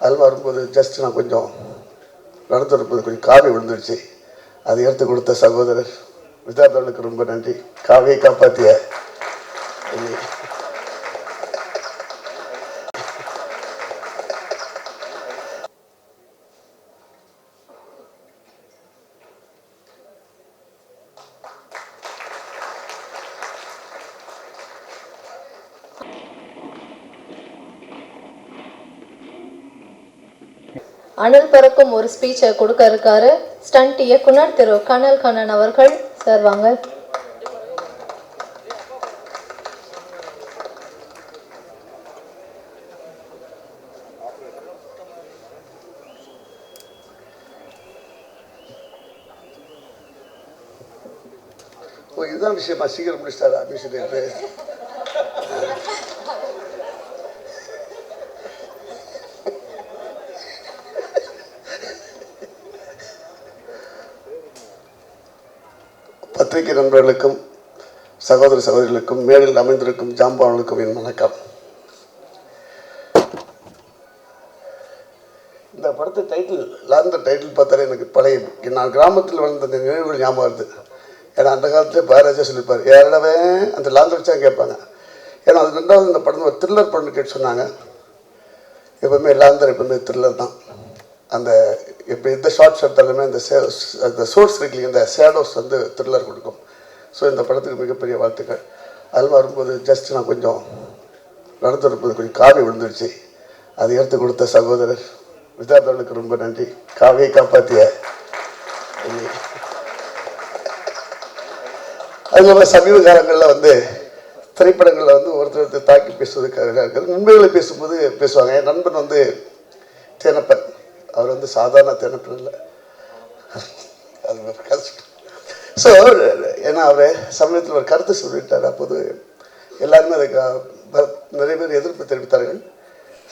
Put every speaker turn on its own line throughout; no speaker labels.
அதில் வரும்போது ஜஸ்ட் நான் கொஞ்சம் நடந்துருப்பது கொஞ்சம் காவி விழுந்துருச்சு. அதை எடுத்து கொடுத்த சகோதரர் வித்யாதரனுக்கு ரொம்ப நன்றி. காவியை காப்பாற்றிய
அனல் பறக்கும் ஒரு ஸ்பீச்சை கொடுக்க இருக்காரு ஸ்டண்ட் இயக்குனர் திரு கனல் கண்ணன் அவர்கள். சார் வாங்க.
இதுதான் விஷயமா சீக்கிரம் முடிச்சிட்டாரு ஆபீஸுக்கு. பத்திரிகை நண்பர்களுக்கும் சகோதர சகோதரிகளுக்கும் மேடையில் அமைந்திருக்கும் ஜாம்பானுக்கும் என் வணக்கம். இந்த படத்தை டைட்டில் பார்த்தாலே எனக்கு பழைய நான் கிராமத்தில் வளர்ந்த அந்த நினைவுகள் ஞாபகம் வருது. ஏன்னா அந்த காலத்தில் பாராஜா சொல்லியிருப்பார், யாரடவே அந்த லாந்தர் வச்சா கேட்பாங்க. ஏன்னா அது ரெண்டாவது இந்த படம் ஒரு த்ரில்லர் படம் கேட்டு சொன்னாங்க. எப்பவுமே லாந்தர் எப்பவுமே த்ரில்லர் தான். அந்த இப்போ எந்த ஷார்ட்ஸ் எடுத்தாலுமே அந்த சோர்ஸ் இருக்குல்லைங்க, இந்த ஷேடோஸ் வந்து த்ரில்லர் கொடுக்கும். ஸோ இந்த படத்துக்கு மிகப்பெரிய வாழ்த்துக்கள். அதில் வரும்போது ஜஸ்ட் நான் கொஞ்சம் நடந்துருப்பது கொஞ்சம் காவி விழுந்துருச்சு. அதை எடுத்து கொடுத்த சகோதரர் வித்யாதரனுக்கு ரொம்ப நன்றி. காவியை காப்பாற்றிய அதுபோல் சமீப காலங்களில் வந்து திரைப்படங்களில் வந்து ஒருத்தர் தாக்கி பேசுவதுக்காக இருக்குது. உண்மைகளை பேசும்போது பேசுவாங்க. என் நண்பன் வந்து தேனப்பன், அவர் வந்து சாதாரண தேனப்பன் இல்லை, அது கஷ்டம். ஸோ ஏன்னா அவர் சமயத்தில் ஒரு கருத்து சொல்லிட்டார். அப்போது எல்லாருமே அதுக்கு நிறைய பேர் எதிர்ப்பு தெரிவித்தார்கள்.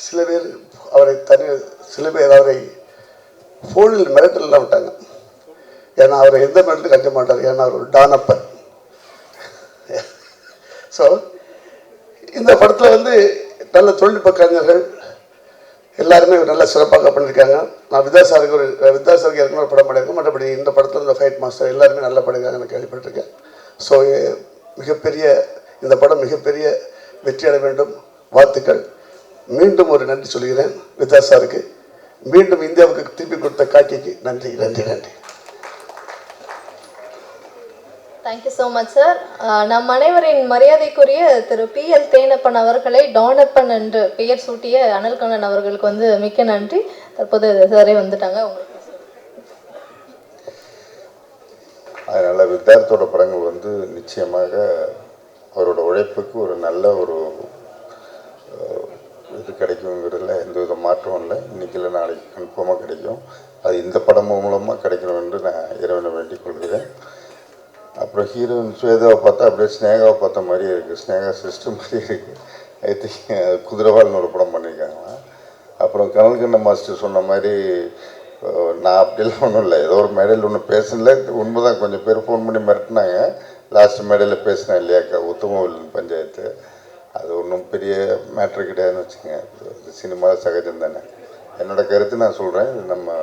சில பேர் அவரை ஃபோனில் மிரட்டலாம் விட்டாங்க. ஏன்னா அவரை எந்த மிரட்டலும் கட்ட மாட்டார். ஏன்னா அவர் ஒரு டானப்பன். ஸோ இந்த படத்தில் வந்து நல்ல தொழில்நுட்ப கலைஞர்கள் எல்லாருமே நல்லா சிறப்பாக பண்ணியிருக்காங்க. நான் வித்யாசாருக்கு ஏற்கனவே ஒரு படம் பண்ணியிருக்கேன். மற்றபடி இந்த படத்தில் இந்த ஃபைட் மாஸ்டர் எல்லாருமே நல்லா பண்ணியிருக்காங்க, நான் கேள்விப்பட்டிருக்கேன். ஸோ இந்த படம் மிகப்பெரிய வெற்றி அடைய வேண்டும். வாழ்த்துக்கள். மீண்டும் ஒரு நன்றி சொல்கிறேன் வித்யாசாருக்கு. மீண்டும் இந்தியாவுக்கு திருப்பி கொடுத்த காட்சிக்கு நன்றி நன்றி நன்றி.
Thank you so much sir. நம் அனைவரின் மரியாதைக்குரிய திரு PL தேனப்பன் அவர்களை டானப்பன் என்று பெயர் சூட்டிய அனல் கண்ணன் அவர்களுக்கு வந்து மிக்க நன்றி. தற்போது சாரே வந்துட்டாங்க.
அதனால் வித்தியார்த்தோட படங்கள் வந்து நிச்சயமாக அவரோட உழைப்புக்கு ஒரு நல்ல ஒரு இது கிடைக்குங்கிறதுல எந்த வித மாற்றம் இல்லை. இன்றைக்கி இல்லை நாளைக்கு கன்ஃபார்மாக கிடைக்கும். அது இந்த படம் மூலமாக கிடைக்கணும் என்று நான் இறைவனை வேண்டிக் கொள்கிறேன். அப்புறம் ஹீரோயின் ஸ்வேதாவை பார்த்தா அப்படியே ஸ்னேகாவை பார்த்த மாதிரியே இருக்குது. ஸ்னேகா சிஸ்டம் மாதிரியே இருக்குது. ஐ திங்க் குதிரவாள்னு ஒரு படம் பண்ணியிருக்காங்களா. அப்புறம் கனல்கண்ண மாஸ்டர் சொன்ன மாதிரி நான் அப்படிலாம் ஒன்றும் இல்லை, ஏதோ ஒரு மேடையில் ஒன்றும் பேசல. உண்மைதான், கொஞ்சம் பேர் ஃபோன் பண்ணி மிரட்டினாங்க. லாஸ்ட் மேடையில் பேசினேன் இல்லையாக்கா, உத்தமவில்லன் பஞ்சாயத்து. அது ஒன்றும் பெரிய மேட்ரு கிடையாதுன்னு வச்சுங்க. சினிமாவில் சகஜம் தானே. என்னோடய கருத்து நான் சொல்கிறேன். நம்ம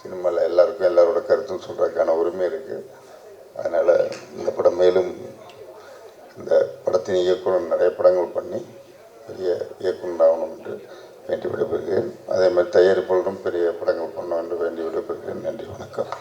சினிமாவில் எல்லாருக்கும் எல்லாரோட கருத்துன்னு சொல்கிறதுக்கான உரிமை இருக்குது. அதனால் இந்த படம் மேலும் இந்த படத்தின் இயக்குனர் நிறைய படங்கள் பண்ணி பெரிய இயக்குனர் ஆகணும் என்று வேண்டி விடைபெறுகிறேன். அதே மாதிரி தயாரிப்பாளரும் பெரிய படங்கள் பண்ணணும் என்று வேண்டி விடைபெறுகிறேன். நன்றி, வணக்கம்.